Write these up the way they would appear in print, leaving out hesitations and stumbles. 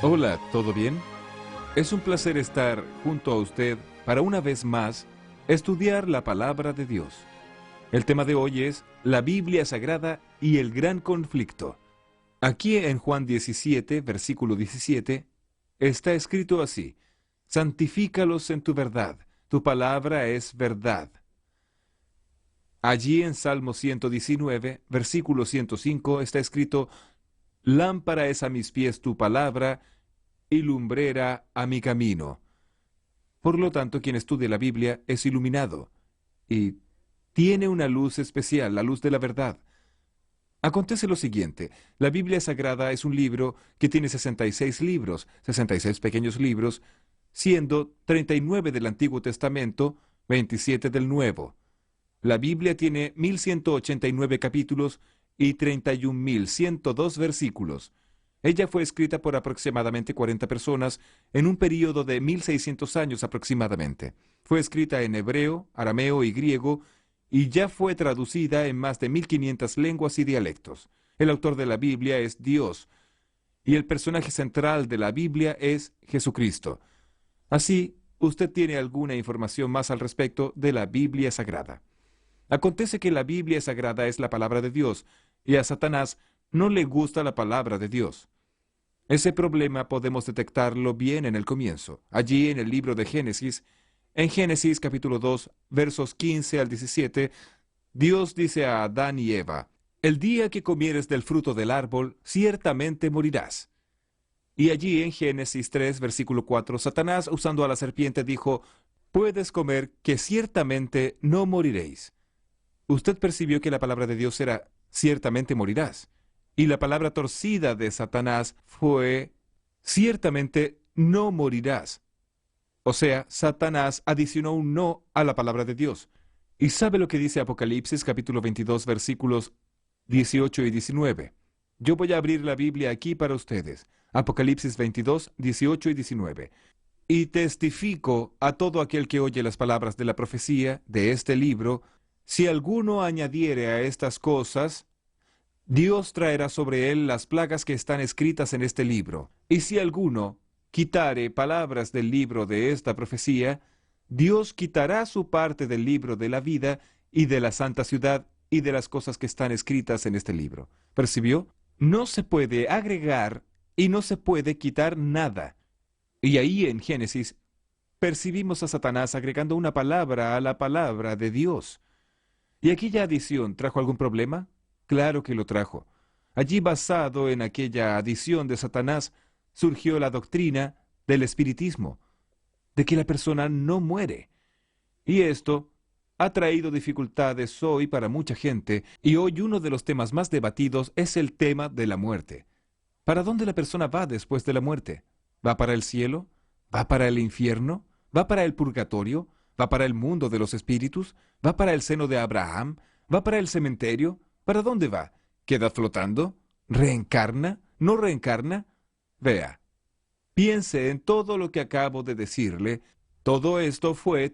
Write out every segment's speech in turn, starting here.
Hola, ¿todo bien? Es un placer estar junto a usted para una vez más estudiar la palabra de Dios. El tema de hoy es la Biblia Sagrada y el gran conflicto. Aquí en Juan 17, versículo 17, está escrito así: Santifícalos en tu verdad, tu palabra es verdad. Allí en Salmo 119, versículo 105, está escrito: Lámpara es a mis pies tu palabra y lumbrera a mi camino. Por lo tanto, quien estudia la Biblia es iluminado y tiene una luz especial, la luz de la verdad. Acontece lo siguiente: la Biblia Sagrada es un libro que tiene 66 libros, 66 pequeños libros, siendo 39 del Antiguo Testamento, 27 del Nuevo. La Biblia tiene 1189 capítulos y 31.102 versículos. Ella fue escrita por aproximadamente 40 personas en un período de 1600 años aproximadamente. Fue escrita en hebreo, arameo y griego, y ya fue traducida en más de 1500 lenguas y dialectos. El autor de la Biblia es Dios, y el personaje central de la Biblia es Jesucristo. Así, usted tiene alguna información más al respecto de la Biblia Sagrada. Acontece que la Biblia Sagrada es la palabra de Dios, y a Satanás no le gusta la palabra de Dios. Ese problema podemos detectarlo bien en el comienzo, allí en el libro de Génesis. En Génesis capítulo 2, versos 15 al 17, Dios dice a Adán y Eva: El día que comieres del fruto del árbol, ciertamente morirás. Y allí en Génesis 3, versículo 4, Satanás, usando a la serpiente, dijo: Puedes comer, que ciertamente no moriréis. Usted percibió que la palabra de Dios era: ciertamente morirás. Y la palabra torcida de Satanás fue: ciertamente no morirás. O sea, Satanás adicionó un no a la palabra de Dios. ¿Y sabe lo que dice Apocalipsis capítulo 22 versículos 18 y 19? Yo voy a abrir la Biblia aquí para ustedes. Apocalipsis 22, 18 y 19. Y testifico a todo aquel que oye las palabras de la profecía de este libro: si alguno añadiere a estas cosas, Dios traerá sobre él las plagas que están escritas en este libro. Y si alguno quitare palabras del libro de esta profecía, Dios quitará su parte del libro de la vida y de la santa ciudad y de las cosas que están escritas en este libro. ¿Percibió? No se puede agregar y no se puede quitar nada. Y ahí en Génesis percibimos a Satanás agregando una palabra a la palabra de Dios. ¿Y aquella adición trajo algún problema? Claro que lo trajo. Allí, basado en aquella adición de Satanás, surgió la doctrina del espiritismo, de que la persona no muere. Y esto ha traído dificultades hoy para mucha gente, y hoy uno de los temas más debatidos es el tema de la muerte. ¿Para dónde la persona va después de la muerte? ¿Va para el cielo? ¿Va para el infierno? ¿Va para el purgatorio? ¿Va para el mundo de los espíritus? ¿Va para el seno de Abraham? ¿Va para el cementerio? ¿Para dónde va? ¿Queda flotando? ¿Reencarna? ¿No reencarna? Vea, piense en todo lo que acabo de decirle. Todo esto fue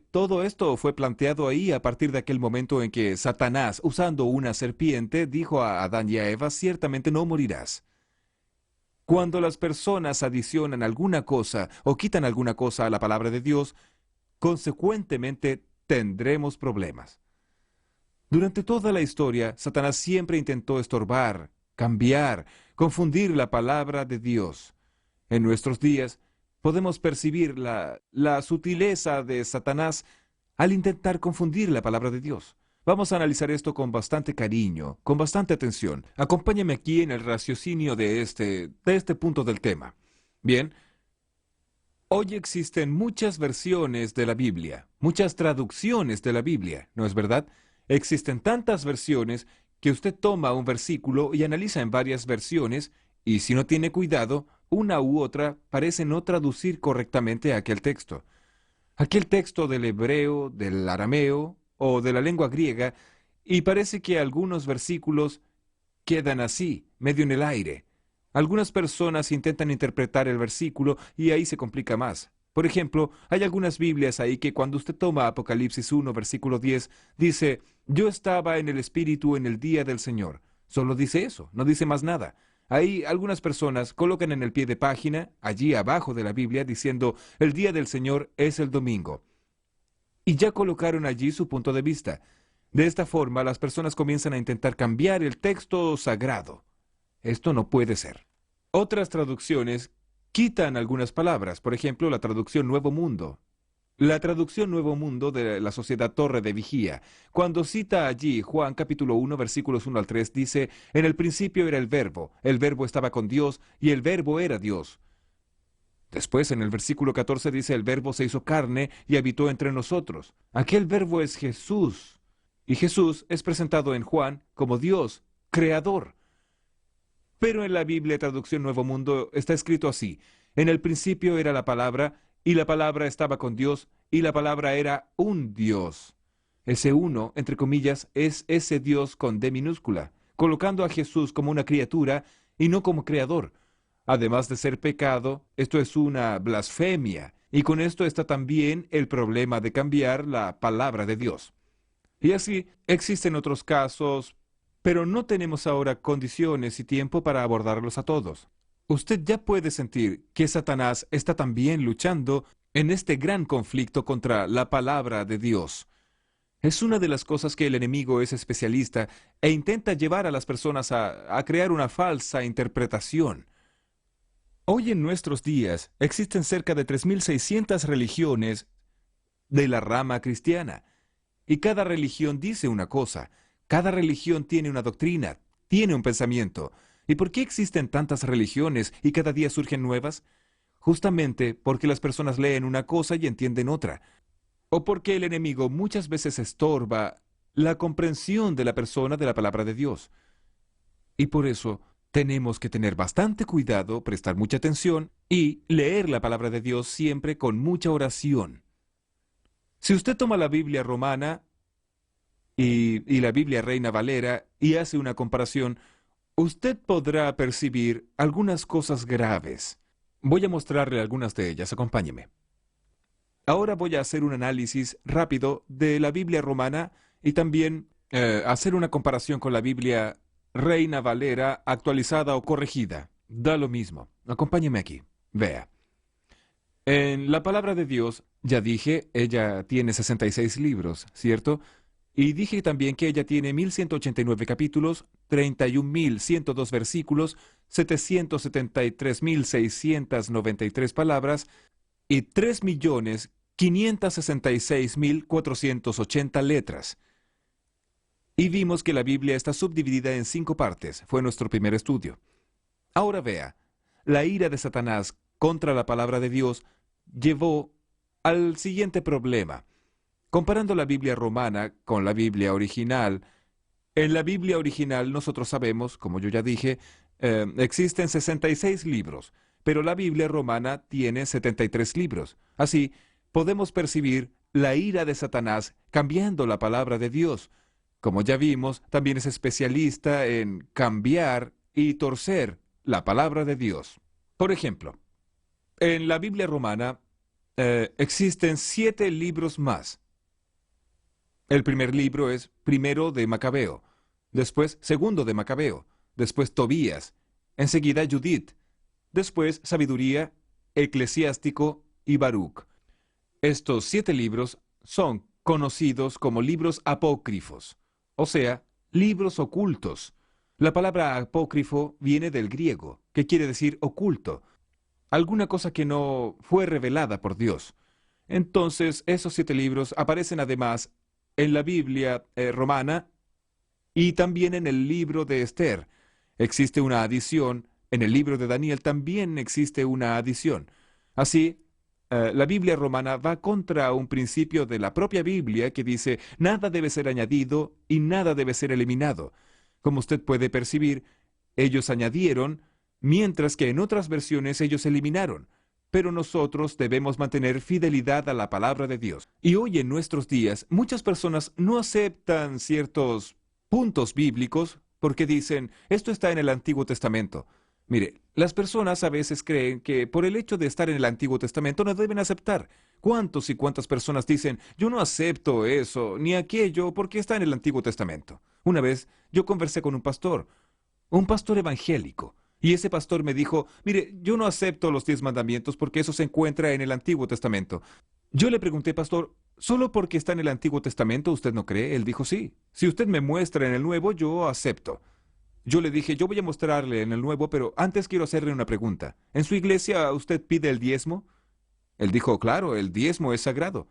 planteado ahí a partir de aquel momento en que Satanás, usando una serpiente, dijo a Adán y a Eva: ciertamente no morirás. Cuando las personas adicionan alguna cosa o quitan alguna cosa a la palabra de Dios, consecuentemente tendremos problemas. Durante toda la historia, Satanás siempre intentó estorbar, cambiar, confundir la palabra de Dios. En nuestros días, podemos percibir la sutileza de Satanás al intentar confundir la palabra de Dios. Vamos a analizar esto con bastante cariño, con bastante atención. Acompáñame aquí en el raciocinio de este punto del tema. Bien, hoy existen muchas versiones de la Biblia, muchas traducciones de la Biblia, ¿no es verdad? Existen tantas versiones que usted toma un versículo y analiza en varias versiones, y si no tiene cuidado, una u otra parece no traducir correctamente aquel texto. Aquel texto del hebreo, del arameo o de la lengua griega, y parece que algunos versículos quedan así, medio en el aire. Algunas personas intentan interpretar el versículo y ahí se complica más. Por ejemplo, hay algunas Biblias ahí que cuando usted toma Apocalipsis 1, versículo 10, dice: Yo estaba en el Espíritu en el día del Señor. Solo dice eso, no dice más nada. Ahí algunas personas colocan en el pie de página, allí abajo de la Biblia, diciendo, el día del Señor es el domingo. Y ya colocaron allí su punto de vista. De esta forma, las personas comienzan a intentar cambiar el texto sagrado. Esto no puede ser. Otras traducciones quitan algunas palabras, por ejemplo, la traducción Nuevo Mundo. La traducción Nuevo Mundo de la Sociedad Torre de Vigía, cuando cita allí Juan capítulo 1, versículos 1 al 3, dice, en el principio era el Verbo estaba con Dios, y el Verbo era Dios. Después, en el versículo 14 dice, el Verbo se hizo carne y habitó entre nosotros. Aquel Verbo es Jesús, y Jesús es presentado en Juan como Dios, Creador. Pero en la Biblia traducción Nuevo Mundo está escrito así, en el principio era la palabra, y la palabra estaba con Dios, y la palabra era un Dios. Ese uno, entre comillas, es ese Dios con D minúscula, colocando a Jesús como una criatura y no como creador. Además de ser pecado, esto es una blasfemia, y con esto está también el problema de cambiar la palabra de Dios. Y así existen otros casos, pero no tenemos ahora condiciones y tiempo para abordarlos a todos. Usted ya puede sentir que Satanás está también luchando en este gran conflicto contra la palabra de Dios. Es una de las cosas que el enemigo es especialista e intenta llevar a las personas a crear una falsa interpretación. Hoy en nuestros días existen cerca de 3.600 religiones de la rama cristiana, y cada religión dice una cosa, cada religión tiene una doctrina, tiene un pensamiento. ¿Y por qué existen tantas religiones y cada día surgen nuevas? Justamente porque las personas leen una cosa y entienden otra, o porque el enemigo muchas veces estorba la comprensión de la persona de la palabra de Dios. Y por eso tenemos que tener bastante cuidado, prestar mucha atención y leer la palabra de Dios siempre con mucha oración. Si usted toma la Biblia romana y la Biblia Reina Valera y hace una comparación, usted podrá percibir algunas cosas graves. Voy a mostrarle algunas de ellas, acompáñeme. Ahora voy a hacer un análisis rápido de la Biblia romana y también hacer una comparación con la Biblia Reina Valera actualizada o corregida. Da lo mismo. Acompáñeme aquí. Vea. En la palabra de Dios, ya dije, ella tiene 66 libros, ¿cierto? Y dije también que ella tiene 1.189 capítulos, 31.102 versículos, 773.693 palabras y 3.566.480 letras. Y vimos que la Biblia está subdividida en 5 partes. Fue nuestro primer estudio. Ahora vea, la ira de Satanás contra la palabra de Dios llevó al siguiente problema. Comparando la Biblia romana con la Biblia original, en la Biblia original nosotros sabemos, como yo ya dije, existen 66 libros, pero la Biblia romana tiene 73 libros. Así, podemos percibir la ira de Satanás cambiando la palabra de Dios. Como ya vimos, también es especialista en cambiar y torcer la palabra de Dios. Por ejemplo, en la Biblia romana existen 7 libros más. El primer libro es primero de Macabeo, después segundo de Macabeo, después Tobías, enseguida Judith, después Sabiduría, Eclesiástico y Baruch. Estos 7 libros son conocidos como libros apócrifos, o sea, libros ocultos. La palabra apócrifo viene del griego, que quiere decir oculto, alguna cosa que no fue revelada por Dios. Entonces, esos 7 libros aparecen además en la Biblia romana y también en el libro de Esther. Existe una adición, en el libro de Daniel también existe una adición. Así, la Biblia romana va contra un principio de la propia Biblia que dice, nada debe ser añadido y nada debe ser eliminado. Como usted puede percibir, ellos añadieron, mientras que en otras versiones ellos eliminaron. Pero nosotros debemos mantener fidelidad a la palabra de Dios. Y hoy en nuestros días, muchas personas no aceptan ciertos puntos bíblicos porque dicen, esto está en el Antiguo Testamento. Mire, las personas a veces creen que por el hecho de estar en el Antiguo Testamento no deben aceptar. ¿Cuántos y cuántas personas dicen, yo no acepto eso ni aquello porque está en el Antiguo Testamento? Una vez yo conversé con un pastor evangélico, Y ese pastor me dijo, mire, yo no acepto los 10 mandamientos porque eso se encuentra en el Antiguo Testamento. Yo le pregunté, pastor, ¿solo porque está en el Antiguo Testamento usted no cree? Él dijo, sí. Si usted me muestra en el Nuevo, yo acepto. Yo le dije, yo voy a mostrarle en el Nuevo, pero antes quiero hacerle una pregunta. ¿En su iglesia usted pide el diezmo? Él dijo, claro, el diezmo es sagrado.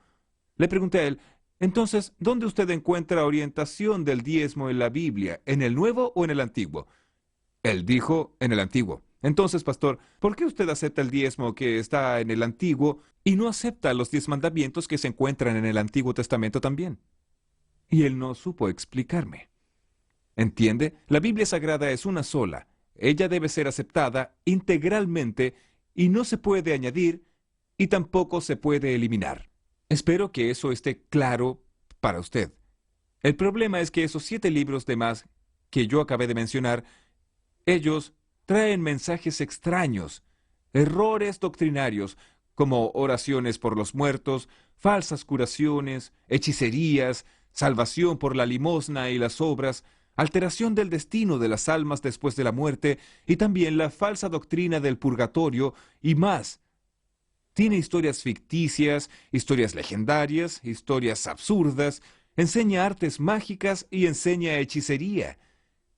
Le pregunté a él, entonces, ¿dónde usted encuentra orientación del diezmo en la Biblia? ¿En el Nuevo o en el Antiguo? Él dijo, en el Antiguo. Entonces, pastor, ¿por qué usted acepta el diezmo que está en el Antiguo y no acepta los 10 mandamientos que se encuentran en el Antiguo Testamento también? Y él no supo explicarme. ¿Entiende? La Biblia Sagrada es una sola. Ella debe ser aceptada integralmente y no se puede añadir y tampoco se puede eliminar. Espero que eso esté claro para usted. El problema es que esos 7 libros de más que yo acabé de mencionar, ellos traen mensajes extraños, errores doctrinarios, como oraciones por los muertos, falsas curaciones, hechicerías, salvación por la limosna y las obras, alteración del destino de las almas después de la muerte, y también la falsa doctrina del purgatorio y más. Tiene historias ficticias, historias legendarias, historias absurdas, enseña artes mágicas y enseña hechicería,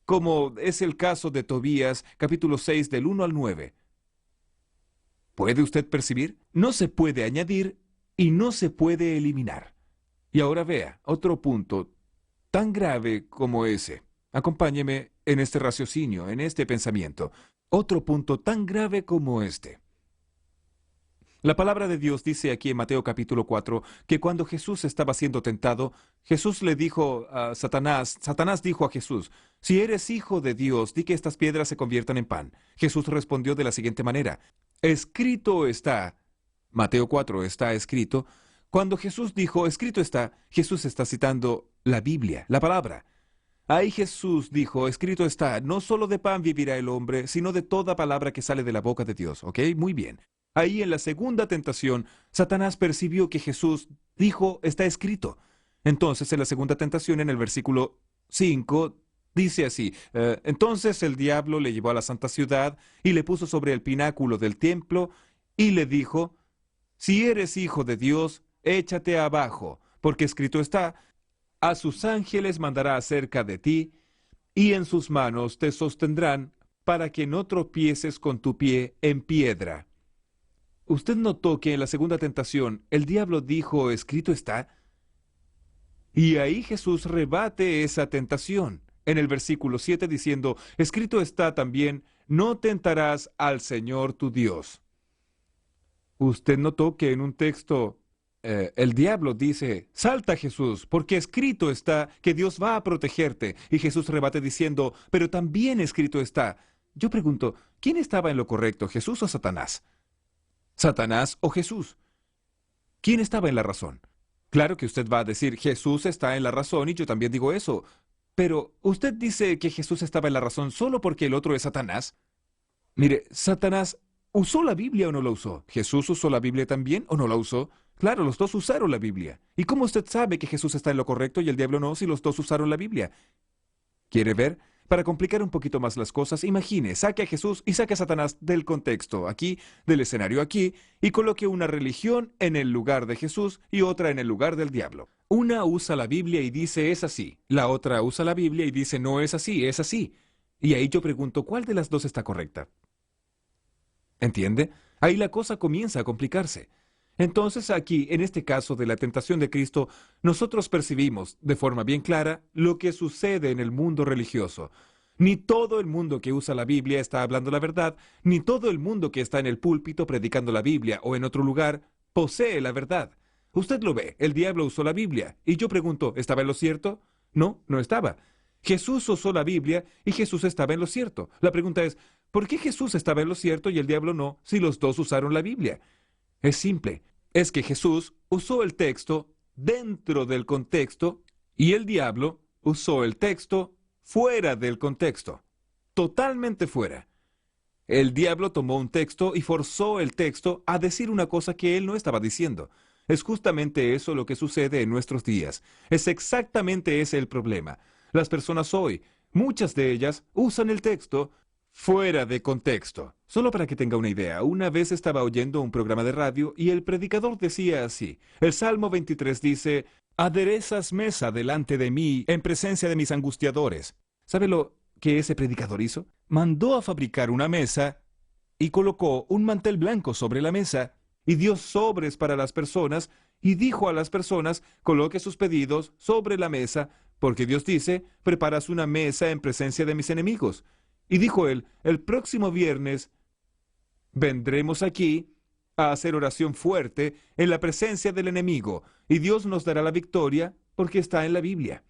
como es el caso de Tobías, capítulo 6, del 1 al 9. ¿Puede usted percibir? No se puede añadir y no se puede eliminar. Y ahora vea, otro punto tan grave como ese. Acompáñeme en este raciocinio, en este pensamiento. Otro punto tan grave como este. La palabra de Dios dice aquí en Mateo capítulo 4 que cuando Jesús estaba siendo tentado, Jesús le dijo a Satanás dijo a Jesús, si eres hijo de Dios, di que estas piedras se conviertan en pan. Jesús respondió de la siguiente manera, escrito está, Mateo 4 está escrito, cuando Jesús dijo, escrito está, Jesús está citando la Biblia, la palabra. Ahí Jesús dijo, escrito está, no solo de pan vivirá el hombre, sino de toda palabra que sale de la boca de Dios. ¿Ok? Muy bien. Ahí en la segunda tentación, Satanás percibió que Jesús dijo, está escrito. Entonces, en la segunda tentación, en el versículo 5, dice así, entonces el diablo le llevó a la santa ciudad y le puso sobre el pináculo del templo y le dijo, si eres hijo de Dios, échate abajo, porque escrito está, a sus ángeles mandará acerca de ti, y en sus manos te sostendrán para que no tropieces con tu pie en piedra. ¿Usted notó que en la segunda tentación el diablo dijo, escrito está? Y ahí Jesús rebate esa tentación en el versículo 7 diciendo, escrito está también, no tentarás al Señor tu Dios. ¿Usted notó que en un texto el diablo dice, salta Jesús, porque escrito está que Dios va a protegerte? Y Jesús rebate diciendo, pero también escrito está. Yo pregunto, ¿quién estaba en lo correcto, Jesús o Satanás? ¿Satanás o Jesús? ¿Quién estaba en la razón? Claro que usted va a decir, Jesús está en la razón y yo también digo eso. Pero, ¿usted dice que Jesús estaba en la razón solo porque el otro es Satanás? Mire, Satanás usó la Biblia o no la usó. ¿Jesús usó la Biblia también o no la usó? Claro, los dos usaron la Biblia. ¿Y cómo usted sabe que Jesús está en lo correcto y el diablo no si los dos usaron la Biblia? ¿Quiere ver? Para complicar un poquito más las cosas, imagine, saque a Jesús y saque a Satanás del contexto aquí, del escenario aquí, y coloque una religión en el lugar de Jesús y otra en el lugar del diablo. Una usa la Biblia y dice es así, la otra usa la Biblia y dice no es así, es así. Y ahí yo pregunto, ¿cuál de las dos está correcta? ¿Entiende? Ahí la cosa comienza a complicarse. Entonces aquí, en este caso de la tentación de Cristo, nosotros percibimos, de forma bien clara, lo que sucede en el mundo religioso. Ni todo el mundo que usa la Biblia está hablando la verdad, ni todo el mundo que está en el púlpito predicando la Biblia o en otro lugar posee la verdad. Usted lo ve, el diablo usó la Biblia, y yo pregunto, ¿estaba en lo cierto? No, no estaba. Jesús usó la Biblia y Jesús estaba en lo cierto. La pregunta es, ¿por qué Jesús estaba en lo cierto y el diablo no, si los dos usaron la Biblia? Es simple, es que Jesús usó el texto dentro del contexto y el diablo usó el texto fuera del contexto, totalmente fuera. El diablo tomó un texto y forzó el texto a decir una cosa que él no estaba diciendo. Es justamente eso lo que sucede en nuestros días. Es exactamente ese el problema. Las personas hoy, muchas de ellas, usan el texto fuera de contexto. Solo para que tenga una idea, una vez estaba oyendo un programa de radio y el predicador decía así. El Salmo 23 dice, aderezas mesa delante de mí en presencia de mis angustiadores. ¿Sabe lo que ese predicador hizo? Mandó a fabricar una mesa y colocó un mantel blanco sobre la mesa y dio sobres para las personas y dijo a las personas, coloque sus pedidos sobre la mesa, porque Dios dice, preparas una mesa en presencia de mis enemigos. Y dijo él, el próximo viernes vendremos aquí a hacer oración fuerte en la presencia del enemigo, y Dios nos dará la victoria porque está en la Biblia.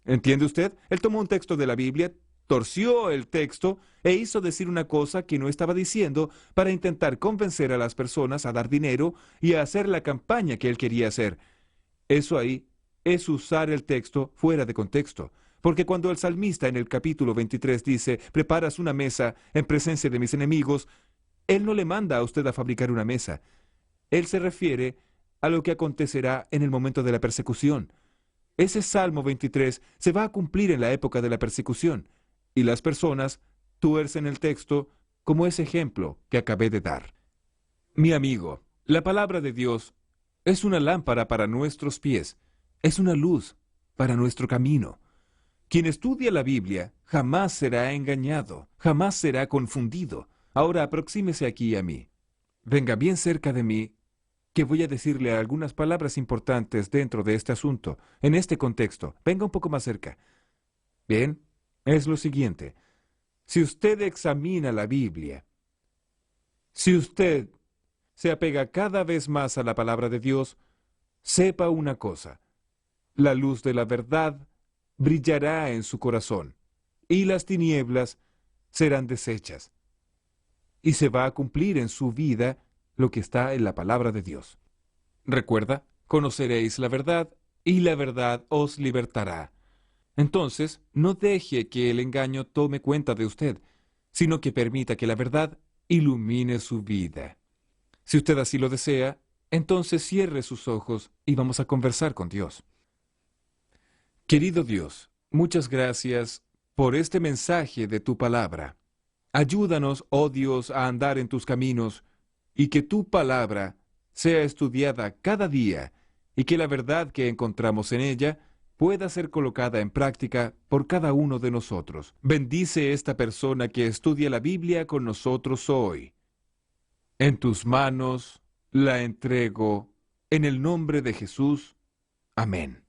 ¿Entiende usted? Él tomó un texto de la Biblia, torció el texto e hizo decir una cosa que no estaba diciendo para intentar convencer a las personas a dar dinero y a hacer la campaña que él quería hacer. Eso ahí es usar el texto fuera de contexto. Porque cuando el salmista en el capítulo 23 dice, preparas una mesa en presencia de mis enemigos, él no le manda a usted a fabricar una mesa. Él se refiere a lo que acontecerá en el momento de la persecución. Ese Salmo 23 se va a cumplir en la época de la persecución, y las personas tuercen el texto como ese ejemplo que acabé de dar. Mi amigo, la palabra de Dios es una lámpara para nuestros pies, es una luz para nuestro camino. Quien estudia la Biblia jamás será engañado, jamás será confundido. Ahora aproxímese aquí a mí. Venga bien cerca de mí, que voy a decirle algunas palabras importantes dentro de este asunto, en este contexto. Venga un poco más cerca. Bien, es lo siguiente. Si usted examina la Biblia, si usted se apega cada vez más a la palabra de Dios, sepa una cosa. La luz de la verdad brillará en su corazón, y las tinieblas serán deshechas. Y se va a cumplir en su vida lo que está en la palabra de Dios. Recuerda, conoceréis la verdad, y la verdad os libertará. Entonces, no deje que el engaño tome cuenta de usted, sino que permita que la verdad ilumine su vida. Si usted así lo desea, entonces cierre sus ojos y vamos a conversar con Dios. Querido Dios, muchas gracias por este mensaje de tu palabra. Ayúdanos, oh Dios, a andar en tus caminos, y que tu palabra sea estudiada cada día, y que la verdad que encontramos en ella pueda ser colocada en práctica por cada uno de nosotros. Bendice esta persona que estudia la Biblia con nosotros hoy. En tus manos la entrego, en el nombre de Jesús. Amén.